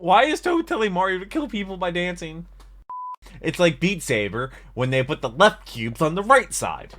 Why is Toad telling Mario to kill people by dancing? It's like Beat Saber when they put the left cubes on the right side.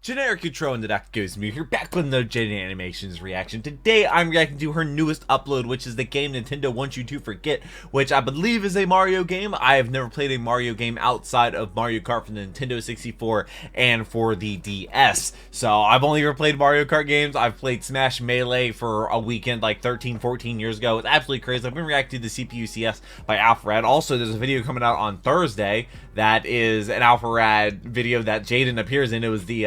Generic intro into Dr. Goes Mew here, back with no Jaiden Animation's reaction. Today I'm reacting to her newest upload, which is the game Nintendo wants you to forget, which I believe is a Mario game. I have never played a Mario game outside of Mario Kart for the Nintendo 64 and for the DS. So I've only ever played Mario Kart games. I've played Smash Melee for a weekend like 13, 14 years ago. It's absolutely crazy. I've been reacting to the CPU CS by Alpharad. Also, there's a video coming out on Thursday that is an Alpharad video that Jaiden appears in. It was the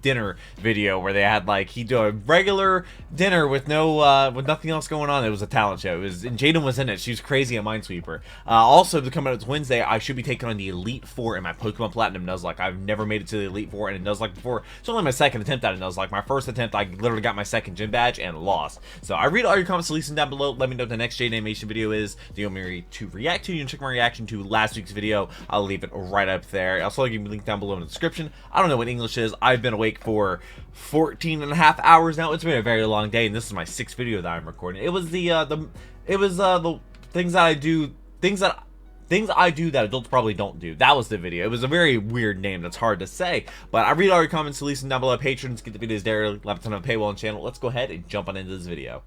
dinner video where they had like he do a regular dinner with no with nothing else going on. It was a talent show. It was, and Jaiden was in it. She was crazy at Minesweeper. Also, to come out Wednesday, I should be taking on the Elite Four in my Pokemon Platinum Nuzlocke. I've never made it to the Elite Four in a Nuzlocke before. It's only my second attempt at a Nuzlocke. My first attempt, I literally got my second gym badge and lost. So I read all your comments, leave them down below. Let me know what the next Jaiden Animation video is. Do you want me to react to? You can check my reaction to last week's video. I'll leave it right up there. Also, I'll give you a link down below in the description. I don't know what English is. I've been awake for 14 and a half hours now. It's been a very long day, and this is my 6th video that I'm recording. It was the things that I do, things I do that adults probably don't do. That was the video. It was a very weird name that's hard to say, but I read all your comments, so leave them down below. Patrons get the videos there, left on a paywall and channel. Let's go ahead and jump on into this video.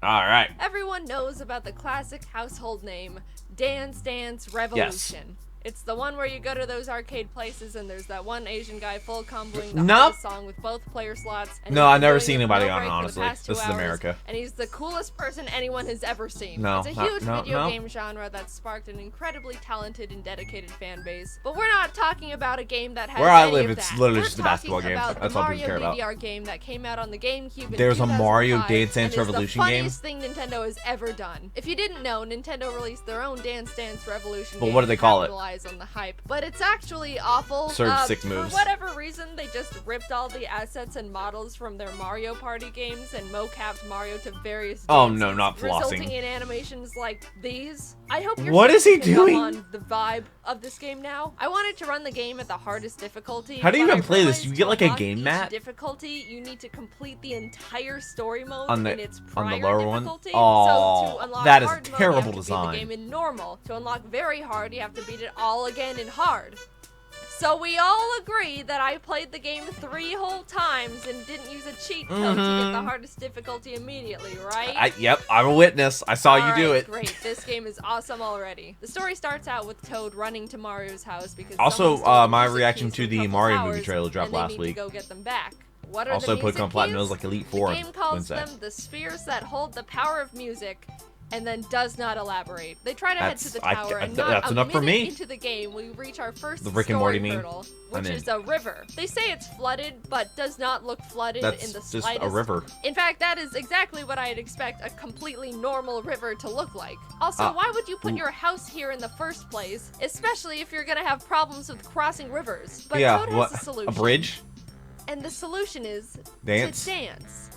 All right. Everyone knows about the classic household name, Dance Dance Revolution. Yes. It's the one where you go to those arcade places and there's that one Asian guy full comboing the hardest song with both player slots. And no, I've never seen anybody on it, honestly. This is America. And he's the coolest person anyone has ever seen. No, it's a huge video game genre that sparked an incredibly talented and dedicated fan base. But we're not talking about a game that has Where I any live, of it's that. literally We're just a basketball game. That's all people care about. Mario DDR game that came out on the GameCube in There's a Mario 2005, Dance Dance and Revolution the game. funniest thing Nintendo has ever done. If you didn't know, Nintendo released their own Dance Dance Revolution game. What do they call it? Capitalize on the hype. But it's actually awful. Surge 6 moves. For whatever reason, they just ripped all the assets and models from their Mario Party games and mocapped Mario to various dances, oh no, not flossing. resulting in animations like these. I hope you're What is he picking up doing? on the vibe of this game now. I wanted to run the game at the hardest difficulty. How do you but even I play this? realized You get like to a unlock game each mat? difficulty, you need to complete the entire story mode On the- in its on prior the lower one? difficulty. Oh, so to unlock that is hard mode, terrible you have to design. beat the game in normal. To unlock very hard, you have to beat it all again in hard. So we all agree that I played the game 3 whole times and didn't use a cheat code to get the hardest difficulty immediately, right? Yep, I'm a witness. I saw you do it. Great, this game is awesome already. The story starts out with Toad running to Mario's house because Also, someone stole the my music reaction keys to from the Truffle Mario Towers, movie trailer dropped and they last need week. to go get them back. What are Also, the music Pokemon Platinum keys? is like Elite Four The on game calls Wednesday. them the spheres that hold the power of music, and then does not elaborate. They try to head to the tower, and not that's a enough for minute me. into the game, we reach our first The Rick and Morty story meme. hurdle, which I'm is a river. They say it's flooded, but does not look flooded That's in the just slightest. a river. In fact, that is exactly what I'd expect a completely normal river to look like. Also, why would you put your house here in the first place, especially if you're gonna have problems with crossing rivers? But Yeah, Toad has what? a solution. A bridge? And the solution is Dance? to dance.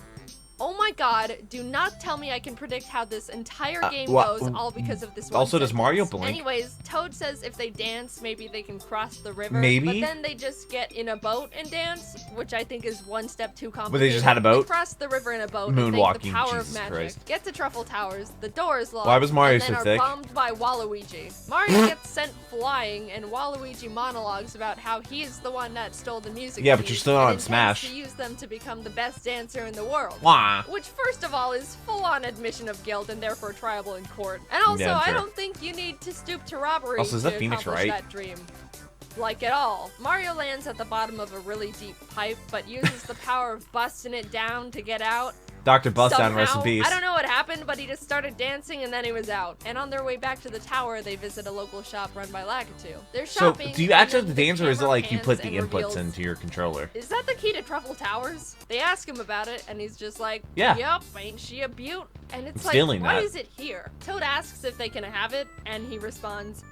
Oh my god, do not tell me I can predict how this entire game goes all because of this one Also, does sentence. Mario blink? Anyways, Toad says if they dance, maybe they can cross the river. Maybe? But then they just get in a boat and dance, which I think is one step too complicated. But they just had a boat? They cross the river in a boat and thank the Moonwalking, power Jesus of magic. Christ. Get to Truffle Towers, the door is locked, Why was Mario and then so are thick? bombed by Waluigi. Mario gets sent flying, and Waluigi monologues about how he is the one that stole the music Yeah, but keys you're still not and on intends Smash. to use them to become the best dancer in the world. Wah. Which, first of all, is full-on admission of guilt and therefore triable in court. And also, Yeah, I sure. don't think you need to stoop to robbery Also, is to that Phoenix accomplish right? that dream. Like at all. Mario lands at the bottom of a really deep pipe, but uses the power of busting it down to get out. Dr. Bustdown, rest in Somehow, peace. I don't know what happened, but he just started dancing and then he was out. And on their way back to the tower, they visit a local shop run by Lakitu. They're So, shopping. do you and actually then have to dance, or is it camera like you pans put the and inputs reveals- into your controller? Is that the key to Truffle Towers? They ask him about it, and he's just like, Yeah. Yup, ain't she a beaut? And it's I'm like, feeling why that. is it here? Toad asks if they can have it, and he responds,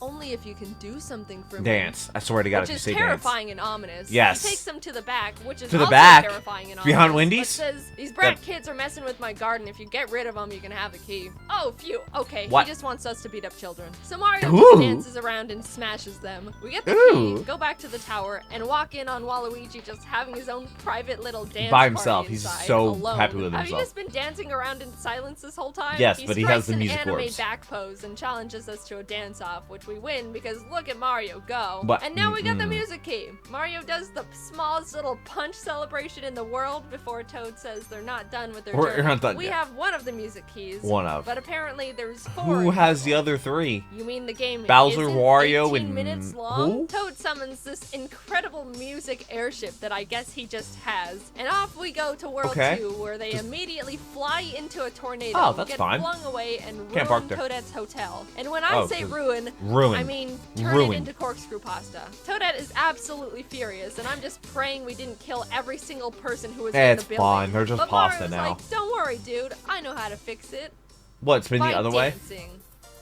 only if you can do something for me. Dance. I swear to God, Which if you is say terrifying and ominous. Yes. He takes them to the back, which is To the also back? terrifying and ominous. Behind Wendy's? But says, these brat kids are messing with my garden. If you get rid of them, you can have the key. Oh, phew. Okay, What? he just wants us to beat up children. So Mario Ooh. just dances around and smashes them. We get the Ooh. key, go back to the tower, and walk in on Waluigi just having his own private little dance By himself. party He's inside, so alone. happy with Have you himself. just been dancing around in silence this whole time? Yes, but he has the strikes music an anime orbs. back pose and challenges us to a dance-off, which we win because look at Mario go. But- and now we got the music key. Mario does the smallest little punch celebration in the world before Toad says they're not done with their We're journey. not done We yet. have one of the music keys. One of. But apparently there's 4. Who has the other 3? You mean the game Bowser, isn't Wario, 18 and minutes long? who? Toad summons this incredible music airship that I guess he just has. And off we go to World Okay. 2, where they immediately fly into a tornado, Oh, that's get fine. flung away, and ruin Can't park there. Toadette's hotel. And when I Oh, say 'cause- ruin, Ruin. I mean turn Ruin. it into corkscrew pasta. Toadette is absolutely furious, and I'm just praying we didn't kill every single person who was in It's the building. fine, they're just but pasta Mario's now. like, don't worry, dude. I know how to fix it. What, spin By the other way? dancing.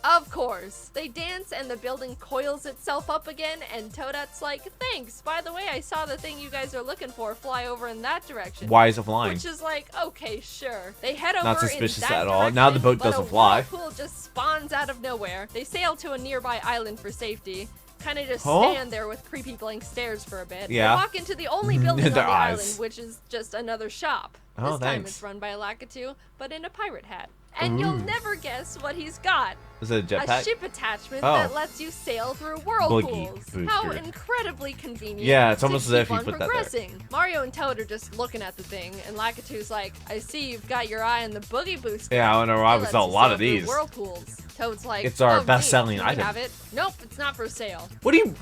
Of course. They dance and the building coils itself up again, and Toadette's like, thanks. By the way, I saw the thing you guys are looking for fly over in that direction. Why is it flying? Which is like, okay, sure. They head over Not suspicious in that at all. Now the boat direction, doesn't fly. But a whirlpool just spawns out of nowhere. They sail to a nearby island for safety. Kind of just Huh? stand there with creepy blank stares for a bit. Yeah. They walk into the only building on the Their eyes. island, which is just another shop. Oh, This time thanks. it's run by a Lakitu, but in a pirate hat. And Ooh. you'll never guess what he's got. Is it a A jetpack? ship attachment Oh. that lets you sail through whirlpools. Boogie How booster. incredibly convenient. Yeah, it's to almost as keep if you on put that there. progressing. Mario and Toad are just looking at the thing, and Lakitu's like, I see you've got your eye on the boogie booster. Yeah, I know. I It would lets sell a you lot sail of through these. Whirlpools. Toad's like, It's our oh, best-selling neat. Can we item. have it? Nope, it's not for sale. What do you...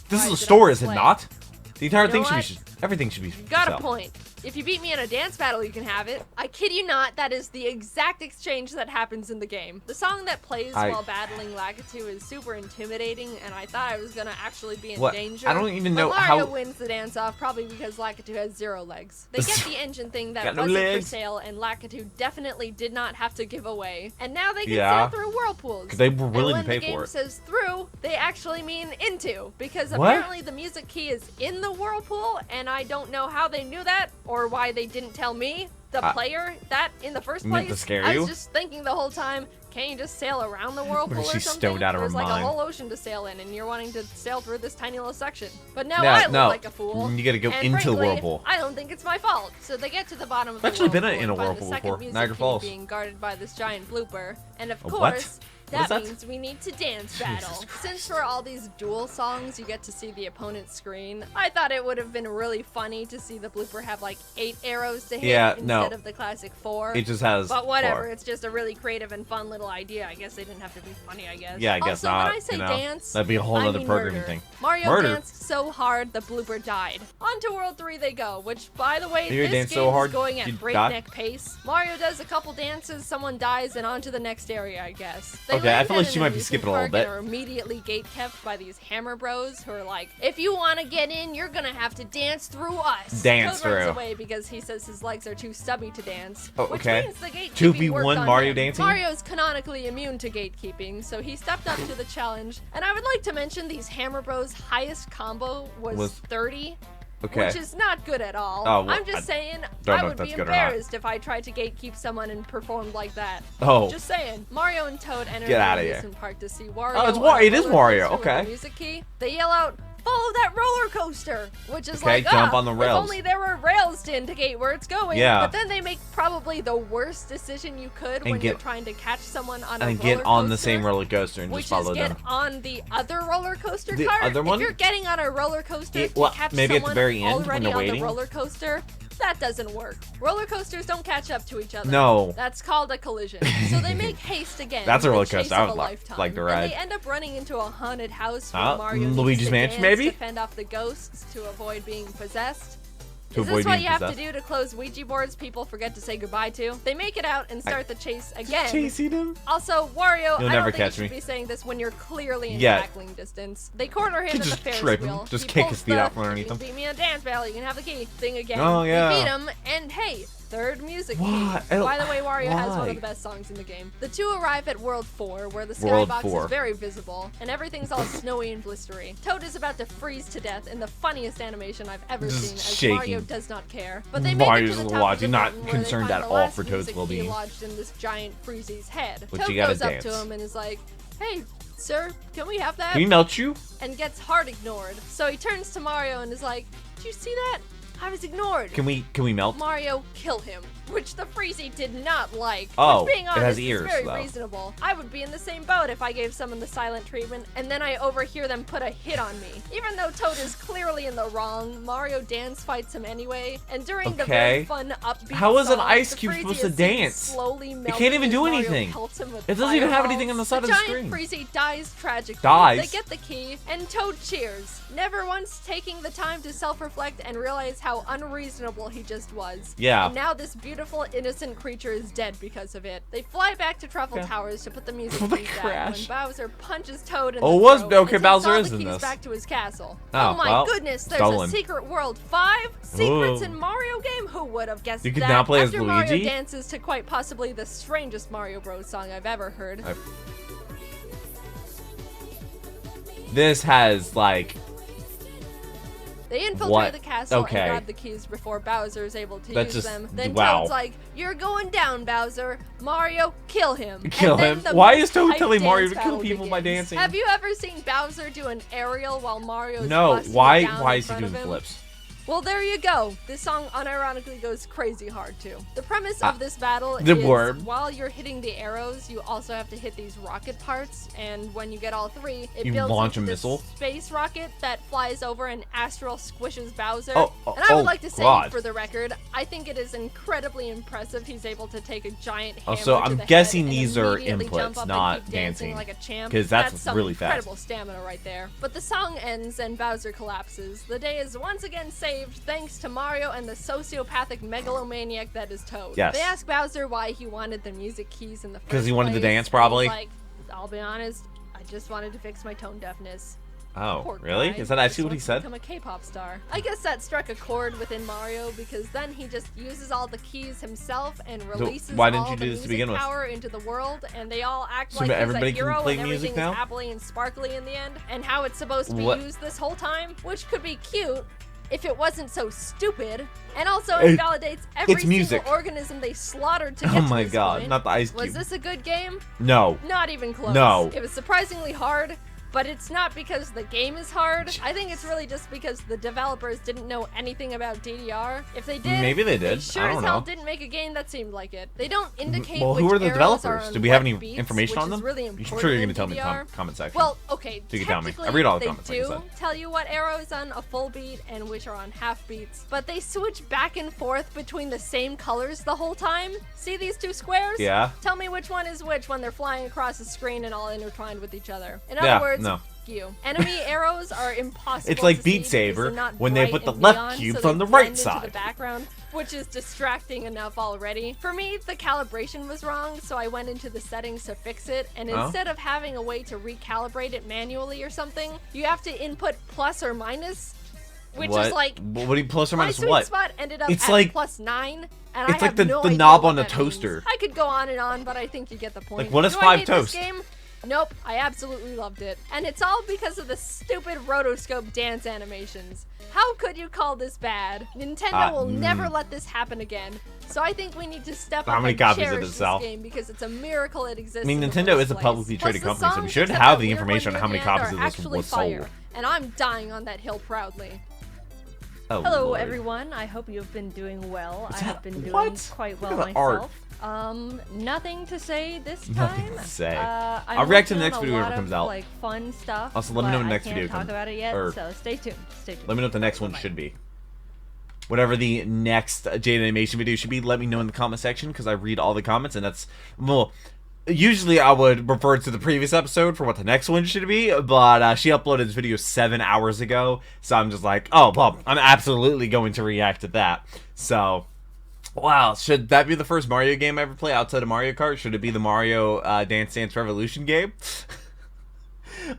This Why is a is it store, on is it display? not? The entire You know thing should what? be... Everything should be... You got sell. a point. If you beat me in a dance battle, you can have it. I kid you not, that is the exact exchange that happens in the game. The song that plays while battling Lakitu is super intimidating, and I thought I was gonna actually be in What? danger. I don't even know but Mario how- wins the dance off, probably because Lakitu has 0 legs. They get the engine thing that Got no wasn't for legs. sale, and Lakitu definitely did not have to give away. And now they can Yeah. sail through whirlpools. 'Cause they were willing and to pay when the game for it. says through, they actually mean into, because What? apparently the music key is in the whirlpool, and I don't know how they knew that or why they didn't tell me, the player, that in the first Meant place. to scare I you? was just thinking the whole time, can't you just sail around the whirlpool or She's something? stoned out of her There's like mind. a whole ocean to sail in, and you're wanting to sail through this tiny little section. But now Yeah, I look no. like a fool. You gotta go and into the frankly, whirlpool. I don't think it's my fault. So they get to the bottom of I've the actually been whirlpool in a and find whirlpool the second before. music Niagara key Falls. being guarded by this giant blooper. And of A course, what? What is that that? means we need to dance battle. Since for all these duel songs you get to see the opponent's screen, I thought it would have been really funny to see the blooper have like 8 arrows to hit Yeah, instead no. of the classic 4. It just has... But whatever, 4. it's just a really creative and fun little idea. I guess they didn't have to be funny, I guess. Yeah, I guess also, not. when I say you know? dance, That'd be a whole I other mean programming murder. thing. Mario Murder. danced so hard the blooper died. On to World 3 they go, which, by the way, You this danced game so hard is going you at breakneck pace. Mario does a couple dances, someone dies, and on to the next area, I guess. They Okay, I land feel at like an she might be amusement skipping a little park bit. and are immediately gate-kept by these hammer bros who are like, if you want to get in, you're gonna have to dance through us. Dance Toad runs through. away because he says his legs are too stubby to dance. Oh, which okay. means the gatekeeping 2v1 worked on Mario him. dancing? Mario's canonically immune to gatekeeping, so he stepped up to the challenge. And I would like to mention these Hammer Bros' highest combo was 30. Okay. Which is not good at all. Oh, well, I'm just saying, don't I know would if be that's good or not. embarrassed if I tried to gatekeep someone and performed like that. Oh. Just saying. Mario and Toad enter Get the outta here. amusement park to see Wario. Oh, it's on a it is roller Wario, coaster with okay. a music key. They yell out, follow that roller coaster, which is Okay, like, jump on the if rails. only there were rails to indicate where it's going. Yeah. But then they make probably the worst decision you could when you're get- trying to catch someone on a roller And coaster. get on the same roller coaster and Which just follow is get them. on the other roller coaster The cart. other one? If you're getting on a roller coaster to well, catch maybe at the someone very end when already they're on waiting? the roller coaster, that doesn't work. Roller coasters don't catch up to each other. No. That's called a collision. So they make haste again. That's a the roller chase coaster I of would a like lifetime. to ride. And they end up running into a haunted house where Ah, Mario needs Luigi's to Mansion, dance maybe? to fend off the ghosts to avoid being possessed. To Is avoid this what being you have to possessed. do to close Ouija boards people forget to say goodbye to? They make it out and start the chase again. Chasing him? Also, Wario, You'll I never don't think catch you should me. be saying this when you're clearly in Yeah. tackling distance. They corner him Could in the just Ferris trip him, wheel. just He kick pulls his feet the, out from underneath "You him. beat me in a dance battle, you can have the key thing again. Oh, yeah. They beat him, and hey, third music key. Why? By the way, Wario has one Why? of the best songs in the game. The two arrive at World 4, where the World skybox 4. is very visible, and everything's all snowy and blistery. Toad is about to freeze to death in the funniest animation I've ever Just seen, as shaking. Mario does not care. But they make it Mario's to the top watching, of the not mountain, where they concerned find at the all last for Toad's music key well-being. lodged in this giant Freezy's head. Which Toad you gotta goes up dance. to him and is like, "Hey, sir, can we have that?" Can we melt you? And gets hard ignored. So he turns to Mario and is like, "Did you see that? I was ignored." Can we melt? Mario, kill him, which the Freezy did not like. Oh, which, being it honest, has ears, is very though. reasonable. I would be in the same boat if I gave someone the silent treatment, and then I overhear them put a hit on me. Even though Toad is clearly in the wrong, Mario dance fights him anyway, and during the very fun upbeat How is an song, ice the cube Freezy supposed to is seen dance? slowly It melting can't even as do Mario anything. pelts him with It doesn't even have fireballs. anything on the side of the giant screen. Freezy dies tragically. Dies? They get the key, and Toad cheers, never once taking the time to self-reflect and realize how unreasonable he just was. Yeah. And now this beautiful, innocent creature is dead because of it. They fly back to Truffle Okay. Towers to put the music The keys back crash. when Bowser punches Toad in Oh, the it was- throat okay, and takes Bowser all is the in keys this. back to his castle. Oh, Oh my well, goodness, there's stolen. a secret world 5? Secrets Ooh. in Mario game? Who would have guessed You that? can now play as After Mario Luigi? dances to quite possibly the strangest Mario Bros song I've ever heard. This has like They infiltrate What? the castle Okay. and grab the keys before Bowser is able to That's use just- them. Then wow. Toad's like, "You're going down, Bowser. Mario, kill him." Kill And then him? the Why most is Toad hyped telling Mario dance to kill battle people by begins. dancing? Have you ever seen Bowser do an aerial while Mario's no. busting it Why down in is he front of doing him? flips? Well, there you go. This song unironically goes crazy hard too. The premise of this battle the is word. while you're hitting the arrows, you also have to hit these rocket parts, and when you get all three, it You builds launch into a this missile? space rocket that flies over and astral squishes Bowser. Oh, and I would oh, like to say, God. for the record, I think it is incredibly impressive he's able to take a giant hammer Also, to I'm the guessing head and these are immediately jump inputs, up not and keep dancing dancing, like a champ. 'cause that's some really fast. incredible stamina right there. But the song ends and Bowser collapses. The day is once again saved thanks to Mario and the sociopathic megalomaniac that is Toad. Yes. They ask Bowser why he wanted the music keys in the first 'Cause he wanted to place, dance, and probably? he's like, I'll be honest, I just wanted to fix my tone deafness. Oh, Poor really? guy. Is that actually Just what he wants to said? Become a K-pop star. I guess that struck a chord within Mario because then he just uses all the keys himself and releases why didn't all you the do this to music begin with? power into the world, and they all act So like he's everybody a can hero play and music everything now? is happily and sparkly in the end, and how it's supposed to be What? used this whole time, which could be cute if it wasn't so stupid, and also It- invalidates every it's music. single organism they slaughtered to get Oh to my this god, point. not the ice Was cube. this a good game? No. Not even close. No. It was surprisingly hard, but it's not because the game is hard. I think it's really just because the developers didn't know anything about DDR. If they did, Maybe they did. sure I don't as hell know. didn't make a game that seemed like it. They don't indicate Well, who which are the arrows developers? are on Do we have what any beats, information which on them? is really I'm important sure you're going to in tell me in the DDR. comment section. Well, okay, So you can tell me. I technically read all the they comments, like I do said. tell you what arrow is on a full beat and which are on half beats, but they switch back and forth between the same colors the whole time. See these two squares? Yeah. Tell me which one is which when they're flying across the screen and all intertwined with each other. In Yeah, other words, no. you. Enemy arrows are impossible. It's like to Beat see Saber because they're not when they bright put the and left neon, cubes so on they the right blend into side. the background, which is distracting enough already. For me, the calibration was wrong, so I went into the settings to fix it, and Oh. instead of having a way to recalibrate it manually or something, you have to input plus or minus, which what? is like What do you plus or my minus sweet what? spot ended up It's at like- +9, and it's I like have no the idea knob what on a that means. toaster. I could go on and on, but I think you get the point. Like, what is Do I 5 hate toast? This game? Nope, I absolutely loved it. And it's all because of the stupid rotoscope dance animations. How could you call this bad? Nintendo will never let this happen again. So I think we need to step How up many and copies did cherish it this sell? game because it's a miracle it exists. I mean, in the Nintendo first is a place. publicly Plus, traded the company, so we songs, should except have that the weird information one on how near many the end, copies are of this actually was fire, sold. and I'm dying on that hill proudly. Oh, Hello, Lord. everyone. I hope you've been doing well. I that- have been doing what? quite Look well at the art. myself. Nothing to say this Nothing time. to say. I'm I'll react to the working next on a video when it lot comes of, out. Like fun stuff. Also, let me know when but the next I can't video talk comes- about it yet, or- so stay tuned. Stay tuned. Let me know what the next one should be. Whatever the next Jaiden Animation video should be, let me know in the comment section, because I read all the comments, and that's... Well, usually I would refer to the previous episode for what the next one should be, but she uploaded this video 7 hours ago, so I'm just like, oh, well, I'm absolutely going to react to that. So... Wow, should that be the first Mario game I ever play outside of Mario Kart? Should it be the Mario Dance Dance Revolution game?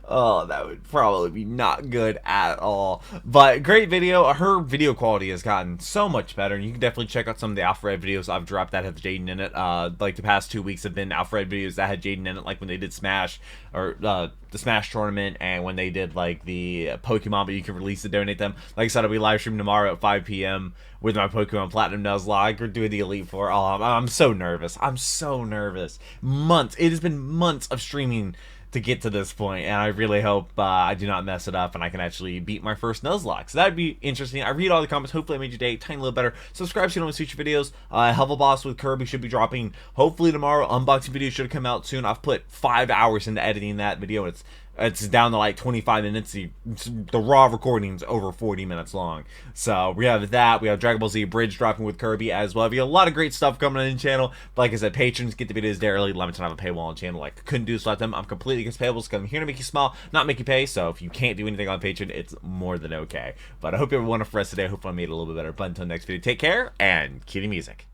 Oh, that would probably be not good at all. But great video. Her video quality has gotten so much better, and you can definitely check out some of the Alfred videos I've dropped that have Jaiden in it. Like the past 2 weeks have been Alfred videos that had Jaiden in it, like when they did Smash, or the Smash tournament, and when they did like the Pokemon, but you can release to donate them. Like I said, I'll be live streaming tomorrow at 5 p.m. with my Pokemon Platinum Nuzlocke. We're doing the Elite Four. Oh, I'm so nervous. I'm so nervous. Months. It has been months of streaming to get to this point, and I really hope I do not mess it up and I can actually beat my first Nuzlocke. So that'd be interesting. I read all the comments. Hopefully I made your day a tiny little better. Subscribe so you don't miss future videos. Helpful Boss with Kirby should be dropping hopefully tomorrow. Unboxing video should come out soon. I've put 5 hours into editing that video. It's down to like 25 minutes. The raw recording's over 40 minutes long. So we have that. We have Dragon Ball Z Bridge dropping with Kirby as well. We have a lot of great stuff coming on the channel. But like I said, patrons get the videos there early. Lemon have a paywall on the channel. Like, couldn't do this without them. I'm completely against payables because I'm here to make you smile, not make you pay. So if you can't do anything on Patreon, it's more than okay. But I hope you have a wonderful rest of the day. I hope I made it a little bit better. But until next video, take care and cue the music.